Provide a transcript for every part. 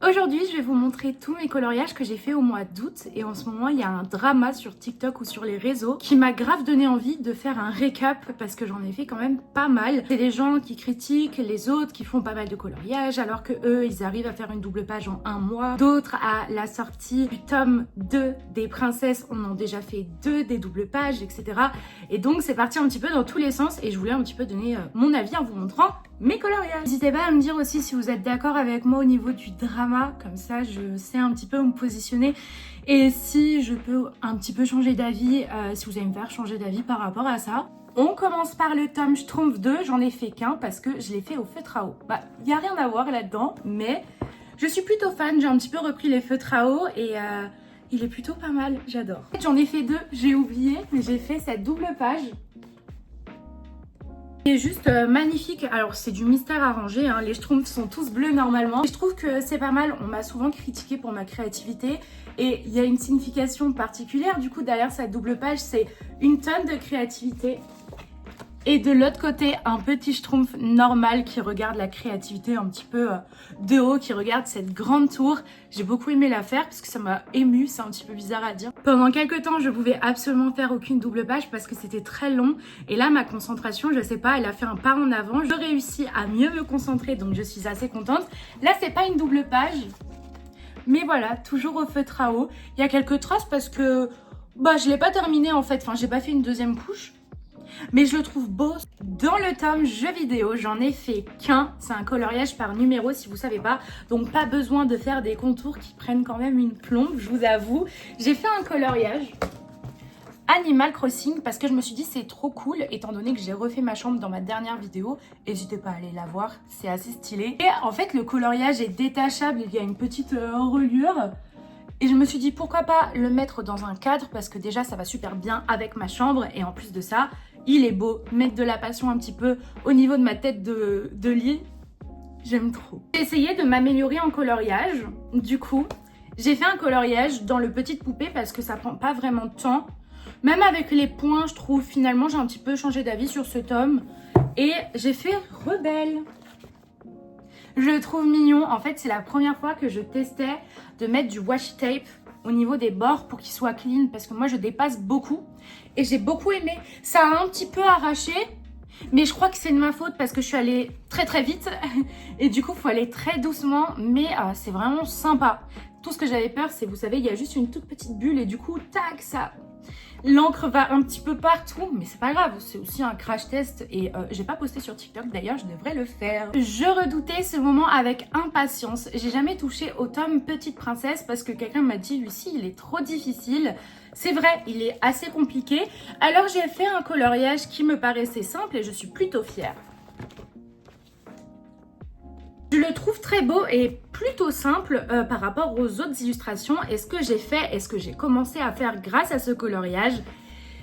Aujourd'hui, je vais vous montrer tous mes coloriages que j'ai fait au mois d'août et en ce moment, il y a un drama sur TikTok ou sur les réseaux qui m'a grave donné envie de faire un récap parce que j'en ai fait quand même pas mal. C'est des gens qui critiquent les autres qui font pas mal de coloriages alors que eux, ils arrivent à faire une double page en un mois. D'autres, à la sortie du tome 2 des princesses, on en a déjà fait 2 des doubles pages, etc. Et donc, c'est parti un petit peu dans tous les sens et je voulais un petit peu donner mon avis en vous montrant mes coloriages. N'hésitez pas à me dire aussi si vous êtes d'accord avec moi au niveau du drama, comme ça je sais un petit peu où me positionner et si je peux un petit peu changer d'avis, si vous allez me faire changer d'avis par rapport à ça. On commence par le tome Schtroumpf 2, j'en ai fait qu'un parce que je l'ai fait au feutre à eau. Bah, il n'y a rien à voir là-dedans, mais je suis plutôt fan, j'ai un petit peu repris les feutres à eau et il est plutôt pas mal, j'adore. J'en ai fait 2, j'ai oublié, mais j'ai fait cette double page. C'est juste magnifique. Alors c'est du mystère arrangé, hein. Les schtroumpfs sont tous bleus normalement. Et je trouve que c'est pas mal, on m'a souvent critiqué pour ma créativité et il y a une signification particulière du coup derrière cette double page, c'est une tonne de créativité. Et de l'autre côté, un petit schtroumpf normal qui regarde la créativité un petit peu de haut, qui regarde cette grande tour. J'ai beaucoup aimé la faire parce que ça m'a émue, c'est un petit peu bizarre à dire. Pendant quelques temps, je pouvais absolument faire aucune double page parce que c'était très long. Et là, ma concentration, je sais pas, elle a fait un pas en avant. Je réussis à mieux me concentrer, donc je suis assez contente. Là, c'est pas une double page, mais voilà, toujours au feutre à eau. Il y a quelques traces parce que je l'ai pas terminé en fait. Enfin, j'ai pas fait une deuxième couche. Mais je le trouve beau. Dans le tome jeux vidéo, j'en ai fait qu'un. C'est un coloriage par numéro si vous savez pas. Donc pas besoin de faire des contours qui prennent quand même une plombe, je vous avoue. J'ai fait un coloriage Animal Crossing parce que je me suis dit c'est trop cool étant donné que j'ai refait ma chambre dans ma dernière vidéo. N'hésitez pas à aller la voir, c'est assez stylé. Et en fait le coloriage est détachable, il y a une petite reliure. Et je me suis dit pourquoi pas le mettre dans un cadre parce que déjà ça va super bien avec ma chambre et en plus de ça, il est beau, mettre de la passion un petit peu au niveau de ma tête de lit, j'aime trop. J'ai essayé de m'améliorer en coloriage, du coup, j'ai fait un coloriage dans le petite poupée parce que ça prend pas vraiment de temps. Même avec les points, je trouve finalement j'ai un petit peu changé d'avis sur ce tome et j'ai fait Rebelle. Je le trouve mignon. En fait, c'est la première fois que je testais de mettre du washi tape au niveau des bords pour qu'il soit clean parce que moi, je dépasse beaucoup et j'ai beaucoup aimé. Ça a un petit peu arraché, mais je crois que c'est de ma faute parce que je suis allée très très vite et du coup, il faut aller très doucement, mais c'est vraiment sympa. Tout ce que j'avais peur, c'est, vous savez, il y a juste une toute petite bulle et du coup, tac, ça... L'encre va un petit peu partout, mais c'est pas grave, c'est aussi un crash test et j'ai pas posté sur TikTok, d'ailleurs je devrais le faire. Je redoutais ce moment avec impatience. J'ai jamais touché au tome Petite Princesse parce que quelqu'un m'a dit Lucie, il est trop difficile. C'est vrai, il est assez compliqué. Alors j'ai fait un coloriage qui me paraissait simple et je suis plutôt fière. Je le trouve très beau et plutôt simple par rapport aux autres illustrations. Et ce que j'ai fait et ce que j'ai commencé à faire grâce à ce coloriage,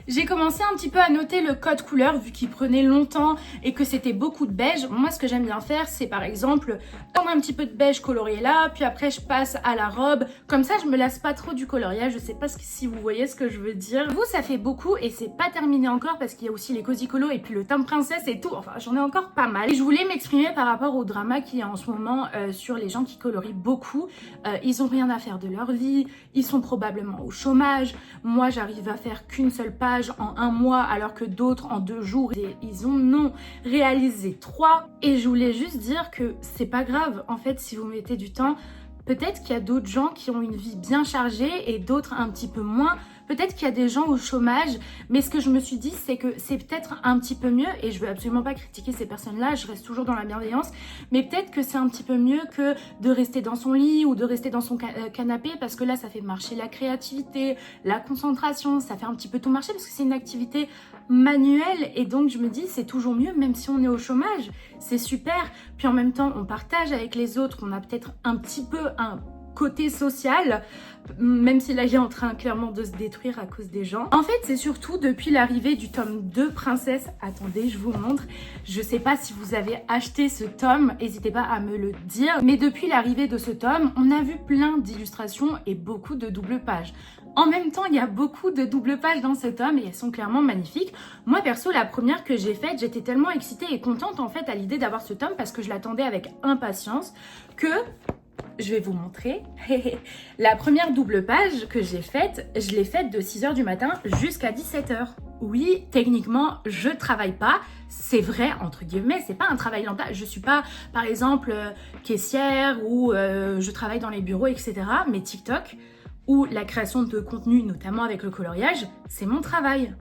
j'ai commencé un petit peu à noter le code couleur vu qu'il prenait longtemps et que c'était beaucoup de beige. Moi, ce que j'aime bien faire, c'est par exemple prendre un petit peu de beige colorié là, puis après je passe à la robe. Comme ça, je me lasse pas trop du coloriage. Je sais pas si vous voyez ce que je veux dire. Vous, ça fait beaucoup et c'est pas terminé encore parce qu'il y a aussi les cozy colos et puis le tome princesse et tout. Enfin, j'en ai encore pas mal. Et je voulais m'exprimer par rapport au drama qu'il y a en ce moment sur les gens qui colorient beaucoup. Ils ont rien à faire de leur vie. Ils sont probablement au chômage. Moi, j'arrive à faire qu'une seule page en un mois alors que d'autres en 2 jours et ils ont réalisé 3 et je voulais juste dire que c'est pas grave en fait si vous mettez du temps. Peut-être qu'il y a d'autres gens qui ont une vie bien chargée et d'autres un petit peu moins. Peut-être qu'il y a des gens au chômage, mais ce que je me suis dit, c'est que c'est peut-être un petit peu mieux, et je veux absolument pas critiquer ces personnes-là, je reste toujours dans la bienveillance, mais peut-être que c'est un petit peu mieux que de rester dans son lit ou de rester dans son canapé, parce que là, ça fait marcher la créativité, la concentration, ça fait un petit peu tout marcher, parce que c'est une activité manuelle, et donc je me dis, c'est toujours mieux, même si on est au chômage, c'est super, puis en même temps, on partage avec les autres, on a peut-être un petit peu un côté social, même si là il est en train clairement de se détruire à cause des gens. En fait, c'est surtout depuis l'arrivée du tome 2 Princesse. Attendez, je vous montre. Je sais pas si vous avez acheté ce tome, n'hésitez pas à me le dire. Mais depuis l'arrivée de ce tome, on a vu plein d'illustrations et beaucoup de doubles pages. En même temps, il y a beaucoup de doubles pages dans ce tome et elles sont clairement magnifiques. Moi, perso, la première que j'ai faite, j'étais tellement excitée et contente en fait à l'idée d'avoir ce tome parce que je l'attendais avec impatience que je vais vous montrer. La première double page que j'ai faite, je l'ai faite de 6h du matin jusqu'à 17h. Oui, techniquement, je travaille pas. C'est vrai, entre guillemets, c'est pas un travail lambda. Je suis pas, par exemple, caissière ou je travaille dans les bureaux, etc. Mais TikTok ou la création de contenu, notamment avec le coloriage, c'est mon travail.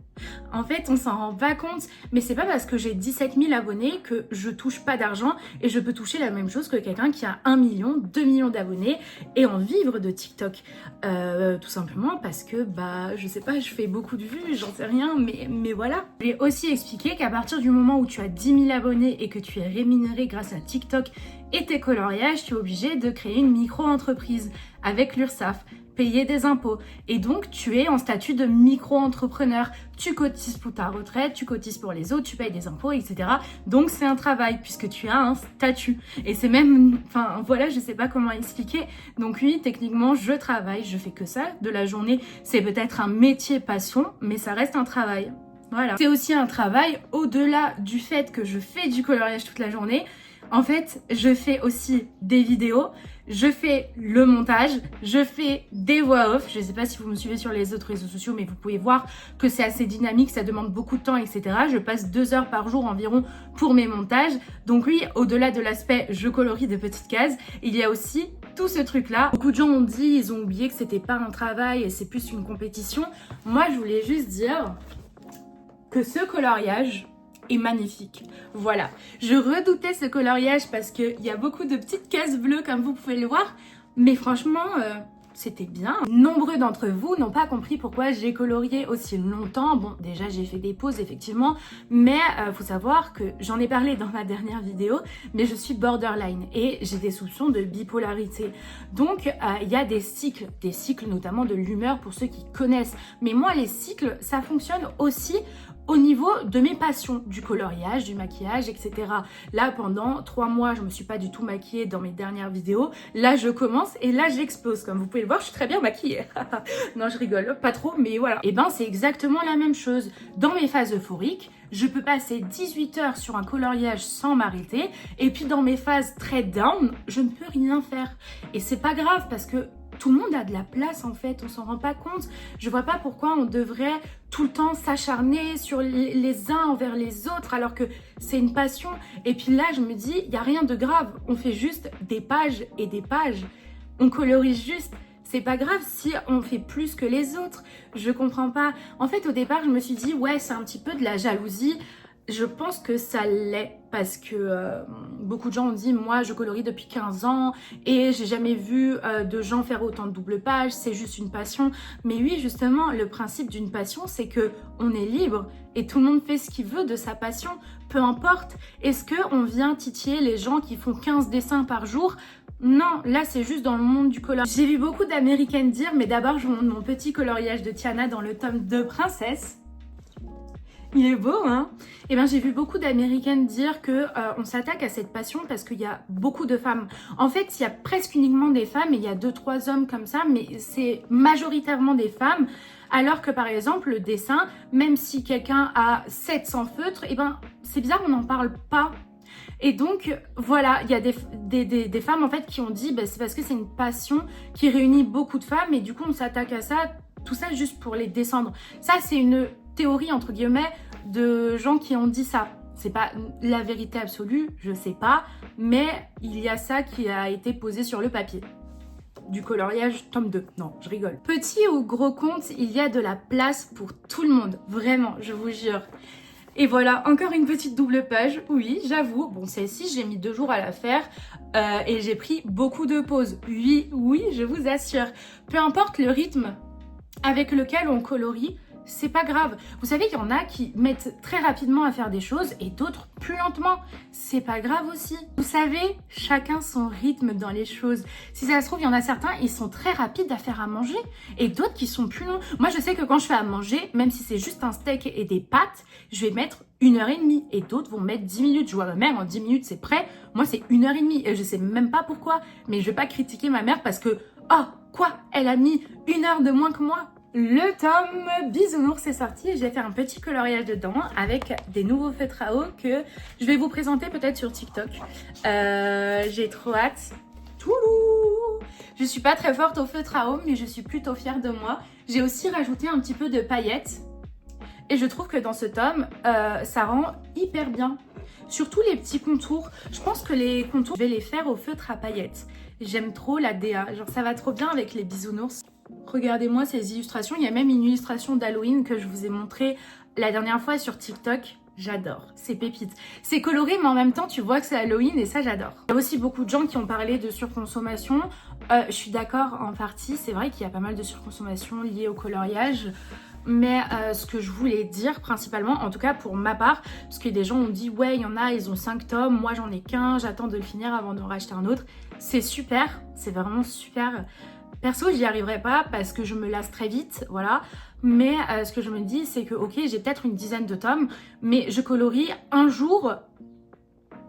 En fait, on s'en rend pas compte, mais c'est pas parce que j'ai 17 000 abonnés que je touche pas d'argent et je peux toucher la même chose que quelqu'un qui a 1 million, 2 millions d'abonnés et en vivre de TikTok. Tout simplement parce que, je sais pas, je fais beaucoup de vues, j'en sais rien, mais voilà. J'ai aussi expliqué qu'à partir du moment où tu as 10 000 abonnés et que tu es rémunéré grâce à TikTok et tes coloriages, tu es obligé de créer une micro-entreprise avec l'URSSAF, payer des impôts. Et donc, tu es en statut de micro-entrepreneur. Tu cotises pour ta retraite, tu cotises pour les autres, tu payes des impôts, etc. Donc, c'est un travail puisque tu as un statut. Et c'est même... Enfin, voilà, je sais pas comment expliquer. Donc oui, techniquement, je travaille, je fais que ça. De la journée, c'est peut-être un métier passion, mais ça reste un travail. Voilà. C'est aussi un travail au-delà du fait que je fais du coloriage toute la journée. En fait, je fais aussi des vidéos, je fais le montage, je fais des voix off. Je ne sais pas si vous me suivez sur les autres réseaux sociaux, mais vous pouvez voir que c'est assez dynamique, ça demande beaucoup de temps, etc. Je passe 2 heures par jour environ pour mes montages. Donc oui, au-delà de l'aspect je colorie de petites cases, il y a aussi tout ce truc-là. Beaucoup de gens ont dit, ils ont oublié que c'était pas un travail et c'est plus une compétition. Moi, je voulais juste dire que ce coloriage est magnifique. Voilà, je redoutais ce coloriage parce qu'il y a beaucoup de petites cases bleues comme vous pouvez le voir, mais franchement, c'était bien. Nombreux d'entre vous n'ont pas compris pourquoi j'ai colorié aussi longtemps. Bon, déjà j'ai fait des pauses effectivement, mais faut savoir que j'en ai parlé dans ma dernière vidéo, mais je suis borderline et j'ai des soupçons de bipolarité. Donc il y a des cycles notamment de l'humeur pour ceux qui connaissent. Mais moi les cycles, ça fonctionne aussi au niveau de mes passions, du coloriage, du maquillage, etc. Là, pendant 3 mois, je me suis pas du tout maquillée dans mes dernières vidéos. Là, je commence et là, j'explose. Comme vous pouvez le voir, je suis très bien maquillée. Non, je rigole, pas trop, mais voilà. Et ben, c'est exactement la même chose. Dans mes phases euphoriques, je peux passer 18 heures sur un coloriage sans m'arrêter. Et puis, dans mes phases très down, je ne peux rien faire. Et c'est pas grave parce que tout le monde a de la place en fait, on s'en rend pas compte. Je vois pas pourquoi on devrait tout le temps s'acharner sur les uns envers les autres alors que c'est une passion. Et puis là, je me dis, il n'y a rien de grave. On fait juste des pages et des pages. On colorise juste. C'est pas grave si on fait plus que les autres. Je comprends pas. En fait, au départ, je me suis dit, ouais, c'est un petit peu de la jalousie. Je pense que ça l'est parce que beaucoup de gens ont dit moi je colorie depuis 15 ans et j'ai jamais vu de gens faire autant de double pages, c'est juste une passion. Mais oui, justement, le principe d'une passion, c'est que on est libre et tout le monde fait ce qu'il veut de sa passion, peu importe. Est-ce qu'on vient titiller les gens qui font 15 dessins par jour ? Non, là c'est juste dans le monde du coloriage. J'ai vu beaucoup d'américaines dire, mais d'abord je vous montre mon petit coloriage de Tiana dans le tome 2 Princesse. Il est beau, hein? Et bien, j'ai vu beaucoup d'américaines dire que on s'attaque à cette passion parce qu'il y a beaucoup de femmes. En fait, il y a presque uniquement des femmes et il y a 2-3 hommes comme ça, mais c'est majoritairement des femmes. Alors que par exemple, le dessin, même si quelqu'un a 700 feutres, et ben, c'est bizarre, on n'en parle pas. Et donc, voilà, il y a des femmes en fait qui ont dit, c'est parce que c'est une passion qui réunit beaucoup de femmes et du coup, on s'attaque à ça, tout ça juste pour les descendre. Ça, c'est une théorie entre guillemets de gens qui ont dit ça. C'est pas la vérité absolue, je sais pas, mais il y a ça qui a été posé sur le papier. Du coloriage tome 2. Non, je rigole. Petit ou gros compte, il y a de la place pour tout le monde. Vraiment, je vous jure. Et voilà, encore une petite double page. Oui, j'avoue. Bon, celle-ci, j'ai mis 2 jours à la faire et j'ai pris beaucoup de pauses. Oui, je vous assure. Peu importe le rythme avec lequel on colorie, c'est pas grave. Vous savez qu'il y en a qui mettent très rapidement à faire des choses et d'autres plus lentement. C'est pas grave aussi. Vous savez, chacun son rythme dans les choses. Si ça se trouve, il y en a certains, ils sont très rapides à faire à manger et d'autres qui sont plus longs. Moi, je sais que quand je fais à manger, même si c'est juste un steak et des pâtes, je vais mettre 1h30 et d'autres vont mettre 10 minutes. Je vois ma mère, en 10 minutes, c'est prêt. Moi, c'est 1h30 et je sais même pas pourquoi. Mais je vais pas critiquer ma mère parce que, oh, quoi, elle a mis 1 heure de moins que moi. Le tome Bisounours est sorti et j'ai fait un petit coloriage dedans avec des nouveaux feutres à eau que je vais vous présenter peut-être sur TikTok. J'ai trop hâte. Toulou. Je suis pas très forte au feutre à eau, mais je suis plutôt fière de moi. J'ai aussi rajouté un petit peu de paillettes. Et je trouve que dans ce tome, ça rend hyper bien. Surtout les petits contours. Je pense que les contours, je vais les faire au feutre à paillettes. J'aime trop la DA. Genre, ça va trop bien avec les bisounours. Regardez-moi ces illustrations. Il y a même une illustration d'Halloween que je vous ai montrée la dernière fois sur TikTok. J'adore, c'est pépite. C'est coloré, mais en même temps, tu vois que c'est Halloween et ça, j'adore. Il y a aussi beaucoup de gens qui ont parlé de surconsommation. Je suis d'accord en partie. C'est vrai qu'il y a pas mal de surconsommation liée au coloriage. Mais ce que je voulais dire principalement, en tout cas pour ma part, parce que des gens ont dit ouais, il y en a, ils ont 5 tomes, moi j'en ai qu'un, j'attends de le finir avant de racheter un autre. C'est super, c'est vraiment super. Perso, j'y arriverai pas parce que je me lasse très vite, voilà. Mais ce que je me dis, c'est que ok, j'ai peut-être une dizaine de tomes, mais je colorie un jour.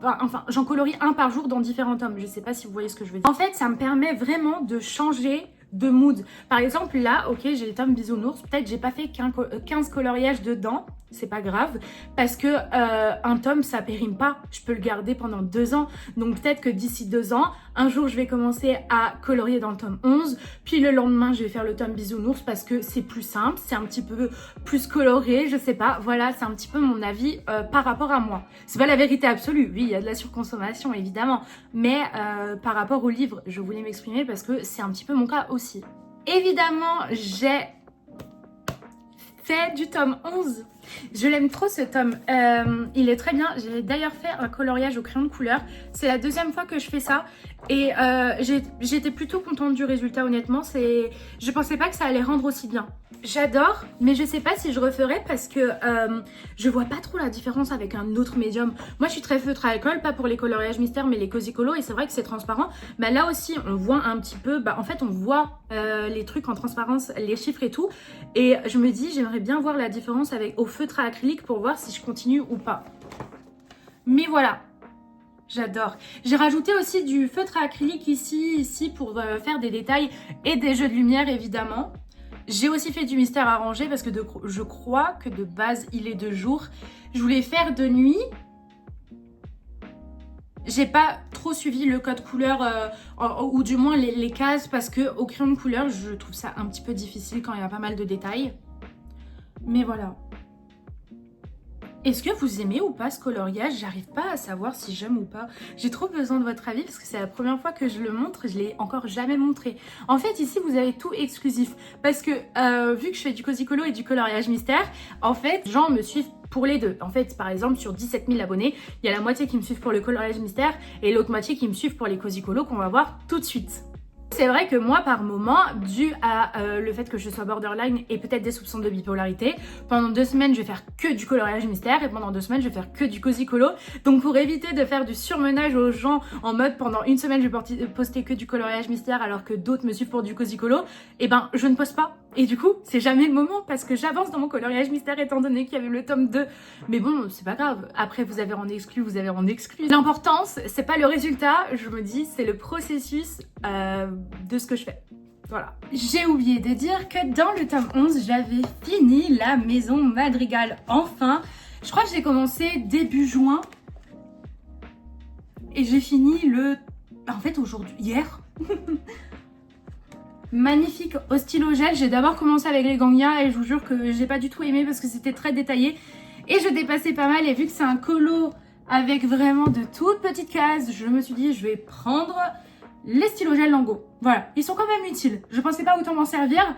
Enfin, j'en colorie un par jour dans différents tomes. Je sais pas si vous voyez ce que je veux dire. En fait, ça me permet vraiment de changer de mood. Par exemple, là, ok, j'ai le tome bisounours. Peut-être j'ai pas fait 15 coloriages dedans. C'est pas grave. Parce que un tome, ça périme pas. Je peux le garder pendant 2 ans. Donc peut-être que d'ici 2 ans, un jour, je vais commencer à colorier dans le tome 11. Puis le lendemain, je vais faire le tome bisounours parce que c'est plus simple. C'est un petit peu plus coloré. Je sais pas. Voilà, c'est un petit peu mon avis par rapport à moi. C'est pas la vérité absolue. Oui, il y a de la surconsommation, évidemment. Mais par rapport au livre, je voulais m'exprimer parce que c'est un petit peu mon cas aussi. Évidemment, j'ai fait du tome 11. Je l'aime trop ce tome, il est très bien. J'ai d'ailleurs fait un coloriage au crayon de couleur. C'est la 2e fois que je fais ça et j'étais plutôt contente du résultat honnêtement. Je pensais pas que ça allait rendre aussi bien. J'adore, mais je sais pas si je referais parce que je vois pas trop la différence avec un autre médium. Moi je suis très feutre à alcool, pas pour les coloriages mystères mais les cozy colos et c'est vrai que c'est transparent. Bah là aussi on voit un petit peu, en fait on voit les trucs en transparence, les chiffres et tout. Et je me dis j'aimerais bien voir la différence au feutre à acrylique pour voir si je continue ou pas. Mais voilà. J'adore. J'ai rajouté aussi du feutre à acrylique ici pour faire des détails et des jeux de lumière évidemment. J'ai aussi fait du mystère arrangé parce que je crois que de base il est de jour. Je voulais faire de nuit. J'ai pas trop suivi le code couleur ou du moins les cases parce que au crayon de couleur je trouve ça un petit peu difficile quand il y a pas mal de détails. Mais voilà. Est-ce que vous aimez ou pas ce coloriage? J'arrive pas à savoir si j'aime ou pas. J'ai trop besoin de votre avis parce que c'est la première fois que je le montre. Je l'ai encore jamais montré. En fait, ici, vous avez tout exclusif. Parce que vu que je fais du cozy colo et du coloriage mystère, en fait, les gens me suivent pour les deux. En fait, par exemple, sur 17 000 abonnés, il y a la moitié qui me suivent pour le coloriage mystère et l'autre moitié qui me suivent pour les cozy colo qu'on va voir tout de suite. C'est vrai que moi, par moment, dû à le fait que je sois borderline et peut-être des soupçons de bipolarité, pendant 2 semaines, je vais faire que du coloriage mystère et pendant 2 semaines, je vais faire que du cozy colo. Donc pour éviter de faire du surmenage aux gens en mode pendant 1 semaine, je vais poster que du coloriage mystère alors que d'autres me suivent pour du cozy colo, et ben je ne poste pas. Et du coup, c'est jamais le moment parce que j'avance dans mon coloriage mystère étant donné qu'il y avait le tome 2. Mais bon, c'est pas grave. Après, vous avez en exclu, vous avez en exclu. L'importance, c'est pas le résultat, je me dis, c'est le processus de ce que je fais. Voilà. J'ai oublié de dire que dans le tome 11, j'avais fini la maison Madrigal. Enfin, je crois que j'ai commencé début juin. Et j'ai fini en fait, aujourd'hui, hier. Magnifique au stylo gel. J'ai d'abord commencé avec les Ganglia et je vous jure que j'ai pas du tout aimé parce que c'était très détaillé et je dépassais pas mal. Et vu que c'est un colo avec vraiment de toutes petites cases, je me suis dit je vais prendre les stylos gel Lango. Voilà, ils sont quand même utiles. Je pensais pas autant m'en servir.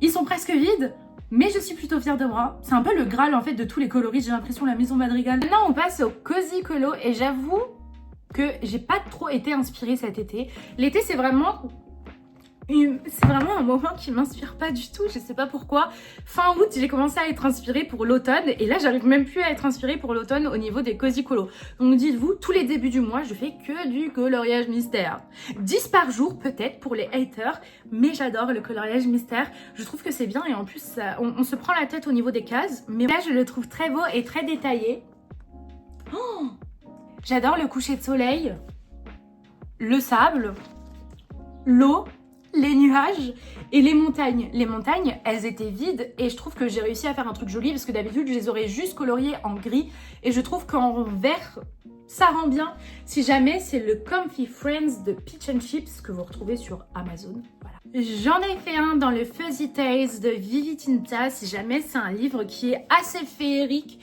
Ils sont presque vides, mais je suis plutôt fière de moi. C'est un peu le Graal en fait de tous les coloris, j'ai l'impression, la maison Madrigal. Maintenant on passe au cozy colo et j'avoue que j'ai pas trop été inspirée cet été. L'été c'est vraiment un moment qui m'inspire pas du tout, je sais pas pourquoi. Fin août, j'ai commencé à être inspirée pour l'automne et là, j'arrive même plus à être inspirée pour l'automne au niveau des cozy colo. Donc dites-vous, tous les débuts du mois, je fais que du coloriage mystère. 10 par jour peut-être pour les haters, mais j'adore le coloriage mystère. Je trouve que c'est bien et en plus, on se prend la tête au niveau des cases, mais là, je le trouve très beau et très détaillé. Oh, j'adore le coucher de soleil, le sable, l'eau, les nuages et les montagnes. Les montagnes, elles étaient vides et je trouve que j'ai réussi à faire un truc joli parce que d'habitude, je les aurais juste coloriées en gris et je trouve qu'en vert, ça rend bien. Si jamais, c'est le Comfy Friends de Peach and Chips que vous retrouvez sur Amazon. Voilà. J'en ai fait un dans le Fuzzy Tales de Vivi Tinta. Si jamais, c'est un livre qui est assez féerique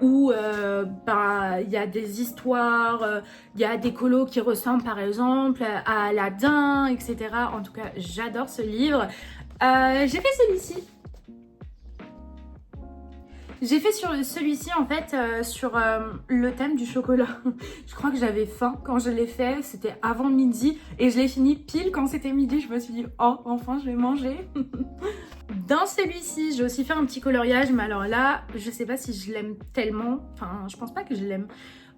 où il y a des histoires, il y a des colos qui ressemblent par exemple à Aladdin, etc. En tout cas, j'adore ce livre. J'ai fait celui-ci. J'ai fait sur celui-ci en fait sur le thème du chocolat. Je crois que j'avais faim quand je l'ai fait, c'était avant midi et je l'ai fini pile quand c'était midi. Je me suis dit oh enfin je vais manger. Dans celui-ci j'ai aussi fait un petit coloriage mais alors là je sais pas si je l'aime tellement, enfin je pense pas que je l'aime.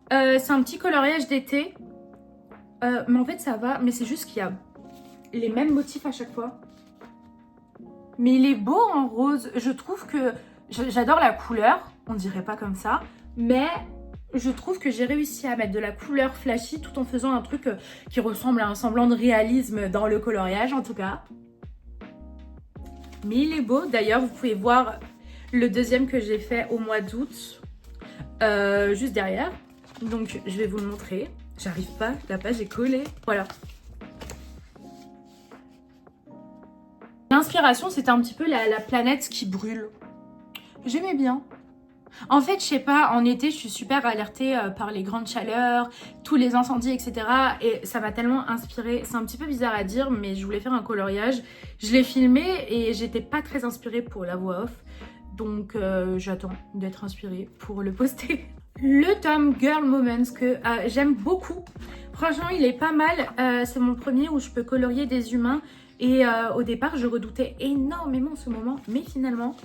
C'est un petit coloriage d'été mais en fait ça va, mais c'est juste qu'il y a les mêmes motifs à chaque fois. Mais il est beau en rose, je trouve que j'adore la couleur, on dirait pas comme ça, mais je trouve que j'ai réussi à mettre de la couleur flashy tout en faisant un truc qui ressemble à un semblant de réalisme dans le coloriage en tout cas. Mais il est beau, d'ailleurs vous pouvez voir le deuxième que j'ai fait au mois d'août, juste derrière. Donc je vais vous le montrer, j'arrive pas, la page est collée, voilà. L'inspiration c'était un petit peu la planète qui brûle. J'aimais bien. En fait, je sais pas, en été, je suis super alertée par les grandes chaleurs, tous les incendies, etc. Et ça m'a tellement inspirée. C'est un petit peu bizarre à dire, mais je voulais faire un coloriage. Je l'ai filmé et j'étais pas très inspirée pour la voix off. Donc, j'attends d'être inspirée pour le poster. Le tome Girl Moments que j'aime beaucoup. Franchement, il est pas mal. C'est mon premier où je peux colorier des humains. Et au départ, je redoutais énormément ce moment. Mais finalement...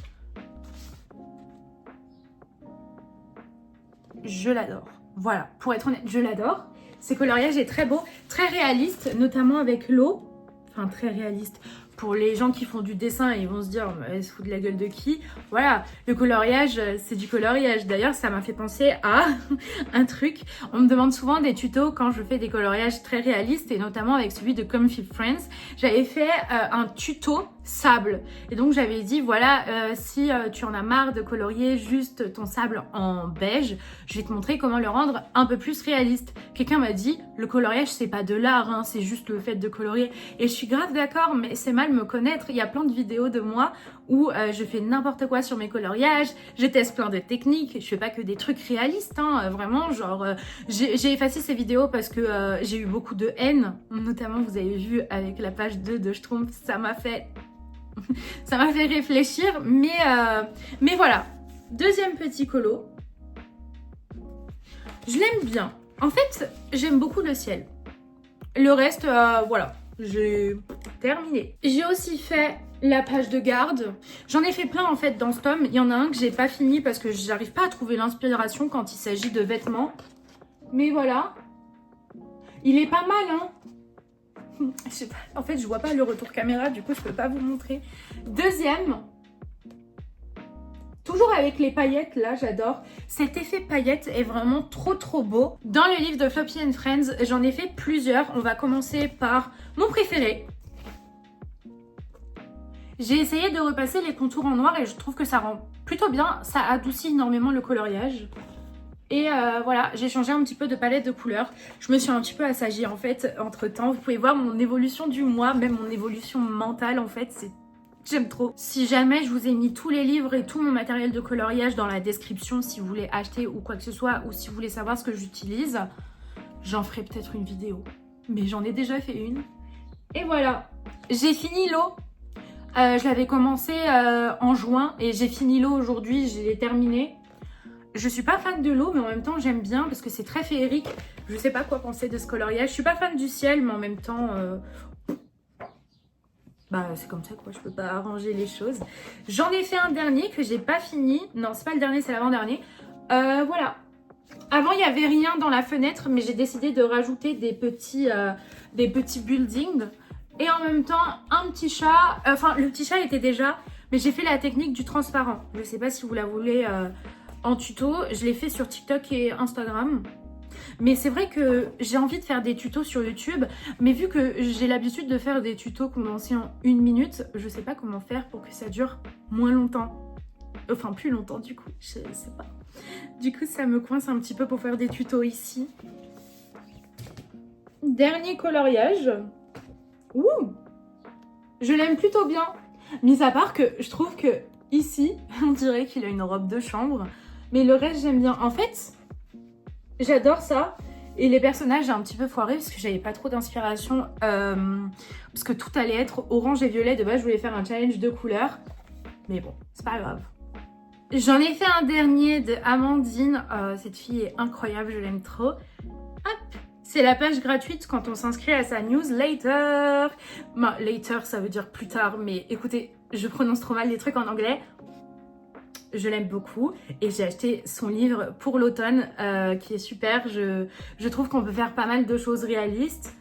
je l'adore. Voilà, pour être honnête, je l'adore. Ce coloriage est très beau, très réaliste, notamment avec l'eau. Enfin, très réaliste. Pour les gens qui font du dessin, ils vont se dire, elle se fout de la gueule de qui? Voilà, le coloriage, c'est du coloriage. D'ailleurs, ça m'a fait penser à un truc. On me demande souvent des tutos quand je fais des coloriages très réalistes, et notamment avec celui de Comfy Friends. J'avais fait un tuto sable. Et donc, j'avais dit, voilà, si tu en as marre de colorier juste ton sable en beige, je vais te montrer comment le rendre un peu plus réaliste. Quelqu'un m'a dit, le coloriage, c'est pas de l'art, hein, c'est juste le fait de colorier. Et je suis grave d'accord, mais c'est mal me connaître. Il y a plein de vidéos de moi où je fais n'importe quoi sur mes coloriages, je teste plein de techniques, je fais pas que des trucs réalistes, hein, vraiment, genre j'ai effacé ces vidéos parce que j'ai eu beaucoup de haine, notamment vous avez vu avec la page 2 de Schtroumpf, ça m'a fait ça m'a fait réfléchir, mais voilà. Deuxième petit colo, je l'aime bien. En fait, j'aime beaucoup le ciel. Le reste, voilà, j'ai terminé. J'ai aussi fait la page de garde. J'en ai fait plein en fait dans ce tome. Il y en a un que j'ai pas fini parce que j'arrive pas à trouver l'inspiration quand il s'agit de vêtements. Mais voilà. Il est pas mal, hein. Je sais pas. En fait, je vois pas le retour caméra, du coup, je peux pas vous montrer. Deuxième. Toujours avec les paillettes, là, j'adore. Cet effet paillettes est vraiment trop beau. Dans le livre de Floppy and Friends, j'en ai fait plusieurs. On va commencer par mon préféré. J'ai essayé de repasser les contours en noir et je trouve que ça rend plutôt bien. Ça adoucit énormément le coloriage. Et voilà, j'ai changé un petit peu de palette de couleurs. Je me suis un petit peu assagie en fait entre temps. Vous pouvez voir mon évolution du mois, même mon évolution mentale en fait. J'aime trop. Si jamais je vous ai mis tous les livres et tout mon matériel de coloriage dans la description si vous voulez acheter ou quoi que ce soit, ou si vous voulez savoir ce que j'utilise, j'en ferai peut-être une vidéo. Mais j'en ai déjà fait une. Et voilà, j'ai fini l'eau. Je l'avais commencé en juin et j'ai fini l'eau aujourd'hui, je l'ai terminé. Je suis pas fan de l'eau, mais en même temps j'aime bien parce que c'est très féerique. Je sais pas quoi penser de ce coloriage. Je suis pas fan du ciel, mais en même temps, bah c'est comme ça quoi, je peux pas arranger les choses. J'en ai fait un dernier que j'ai pas fini. Non, c'est pas le dernier, c'est l'avant-dernier. Voilà. Avant, il y avait rien dans la fenêtre, mais j'ai décidé de rajouter des petits buildings. Et en même temps, un petit chat. Enfin, le petit chat était déjà, mais j'ai fait la technique du transparent. Je sais pas si vous la voulez en tuto. Je l'ai fait sur TikTok et Instagram. Mais c'est vrai que j'ai envie de faire des tutos sur YouTube. Mais vu que j'ai l'habitude de faire des tutos condensés en 1 minute, je sais pas comment faire pour que ça dure moins longtemps. Enfin, plus longtemps du coup, je sais pas. Du coup, ça me coince un petit peu pour faire des tutos ici. Dernier coloriage. Ouh! Je l'aime plutôt bien. Mis à part que je trouve que ici, on dirait qu'il a une robe de chambre. Mais le reste, j'aime bien. En fait, j'adore ça. Et les personnages, j'ai un petit peu foiré parce que j'avais pas trop d'inspiration. Parce que tout allait être orange et violet. De base, je voulais faire un challenge de couleurs. Mais bon, c'est pas grave. J'en ai fait un dernier de Amandine. Cette fille est incroyable, je l'aime trop. Hop! C'est la page gratuite quand on s'inscrit à sa newsletter. Bah, later, ça veut dire plus tard. Mais écoutez, je prononce trop mal les trucs en anglais. Je l'aime beaucoup et j'ai acheté son livre pour l'automne qui est super. Je trouve qu'on peut faire pas mal de choses réalistes.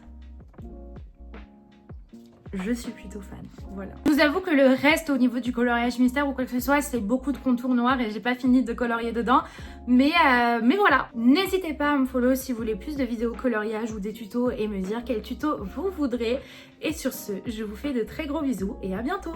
Je suis plutôt fan, voilà. Je vous avoue que le reste au niveau du coloriage mystère ou quoi que ce soit, c'est beaucoup de contours noirs et j'ai pas fini de colorier dedans. Mais voilà, n'hésitez pas à me follow si vous voulez plus de vidéos coloriage ou des tutos et me dire quel tuto vous voudrez. Et sur ce, je vous fais de très gros bisous et à bientôt.